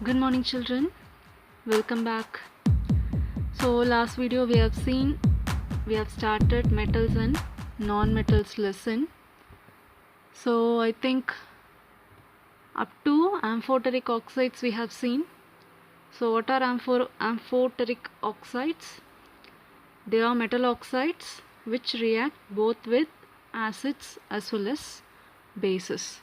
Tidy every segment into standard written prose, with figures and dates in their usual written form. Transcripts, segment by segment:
Good morning children, welcome back. So last video we have started metals and non-metals lesson. So I think up to amphoteric oxides we have seen. So what are amphoteric oxides? They are metal oxides which react both with acids as well as bases.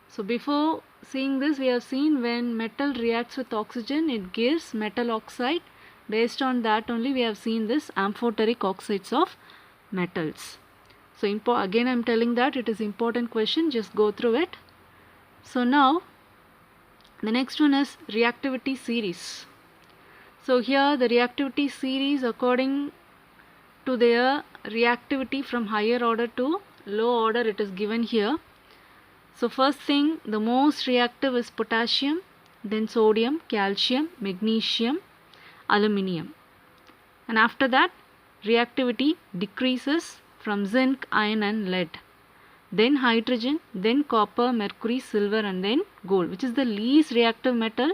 So before seeing this, we have seen when metal reacts with oxygen, it gives metal oxide. Based on that only we have seen this amphoteric oxides of metals. So again I am telling that it is important question, just go through it. So now the next one is reactivity series. So here the reactivity series according to their reactivity from higher order to low order it is given here. So first thing, the most reactive is potassium, then sodium, calcium, magnesium, aluminium. And after that, reactivity decreases from zinc, iron and lead. Then hydrogen, then copper, mercury, silver and then gold. Which is the least reactive metal?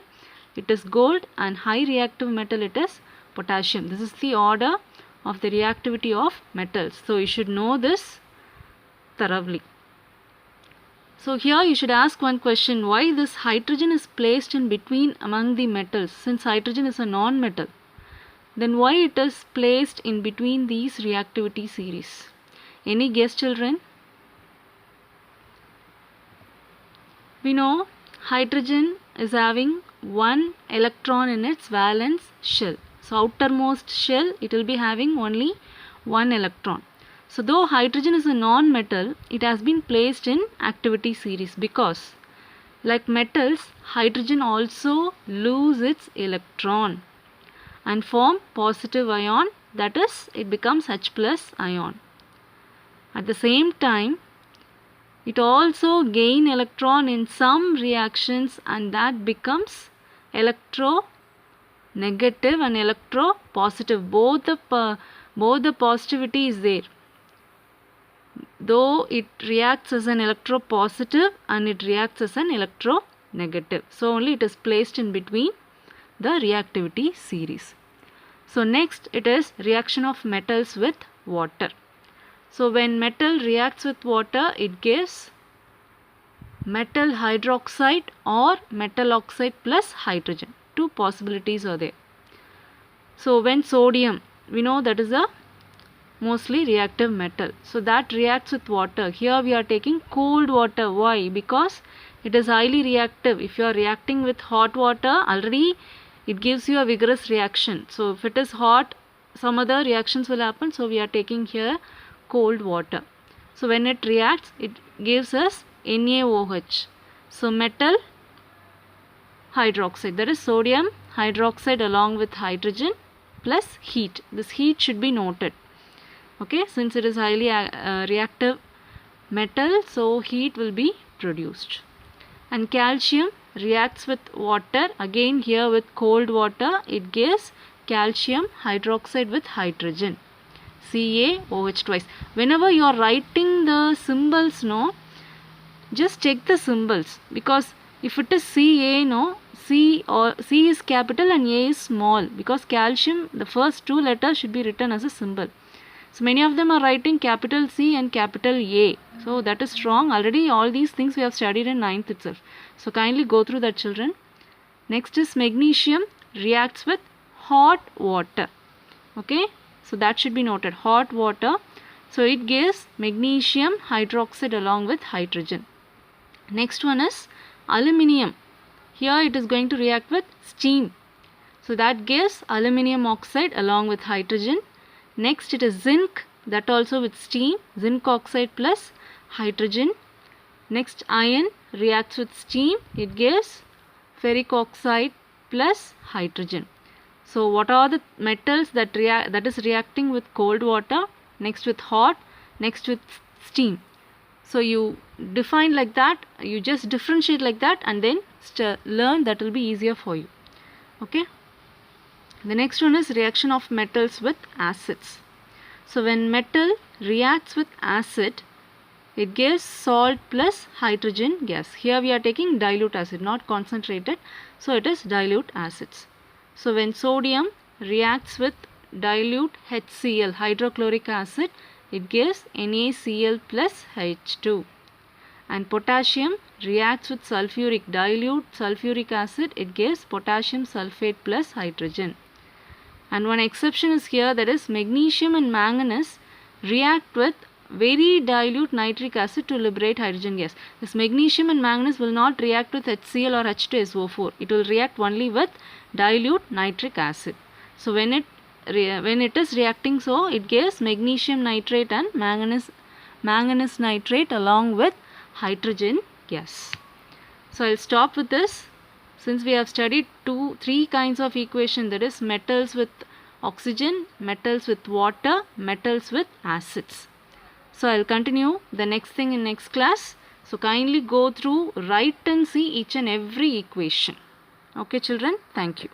It is gold, and high reactive metal it is potassium. This is the order of the reactivity of metals. So you should know this thoroughly. So here you should ask one question, why this hydrogen is placed in between among the metals, since hydrogen is a non-metal. Then why it is placed in between these reactivity series? Any guess children? We know hydrogen is having one electron in its valence shell. So outermost shell it will be having only one electron. So though hydrogen is a non-metal, it has been placed in activity series because like metals, hydrogen also lose its electron and form positive ion, that is it becomes H plus ion. At the same time, it also gain electron in some reactions and that becomes electronegative and electropositive. Both the positivity is there. Though it reacts as an electropositive and it reacts as an electronegative. So only it is placed in between the reactivity series. So next it is reaction of metals with water. So when metal reacts with water, it gives metal hydroxide or metal oxide plus hydrogen. Two possibilities are there. So when sodium, we know that is a mostly reactive metal. So that reacts with water. Here we are taking cold water. Why? Because it is highly reactive. If you are reacting with hot water, already it gives you a vigorous reaction. So if it is hot, some other reactions will happen. So we are taking here cold water. So when it reacts, it gives us NaOH. So metal hydroxide, that is sodium hydroxide along with hydrogen plus heat. This heat should be noted. Okay, since it is highly reactive metal, so heat will be produced. And calcium reacts with water, again here with cold water, it gives calcium hydroxide with hydrogen, CaOH twice. Whenever you are writing the symbols, no, just check the symbols, because if it is Ca, no, C is capital and A is small, because calcium, the first two letters should be written as a symbol. So many of them are writing capital C and capital A. So that is wrong. Already all these things we have studied in 9th itself. So kindly go through that children. Next is magnesium reacts with hot water. Okay. So that should be noted. Hot water. So it gives magnesium hydroxide along with hydrogen. Next one is aluminium. Here it is going to react with steam. So that gives aluminium oxide along with hydrogen. Next it is zinc, that also with steam, zinc oxide plus hydrogen. Next iron reacts with steam, it gives ferric oxide plus hydrogen. So what are the metals that is reacting with cold water, next with hot, next with steam. So you define like that, you just differentiate like that and then learn, that will be easier for you. Okay. The next one is reaction of metals with acids. So when metal reacts with acid, it gives salt plus hydrogen gas. Here we are taking dilute acid, not concentrated, so it is dilute acids. So when sodium reacts with dilute HCl, hydrochloric acid, it gives NaCl plus H2. And potassium reacts with dilute sulfuric acid, it gives potassium sulfate plus hydrogen. And one exception is here, that is magnesium and manganese react with very dilute nitric acid to liberate hydrogen gas. This magnesium and manganese will not react with HCl or H2SO4. It will react only with dilute nitric acid. So when it is reacting, so it gives magnesium nitrate and manganese nitrate along with hydrogen gas. So I'll stop with this. Since we have studied three kinds of equation, that is metals with oxygen, metals with water, metals with acids. So I'll continue the next thing in next class. So kindly go through, write and see each and every equation. Okay children, thank you.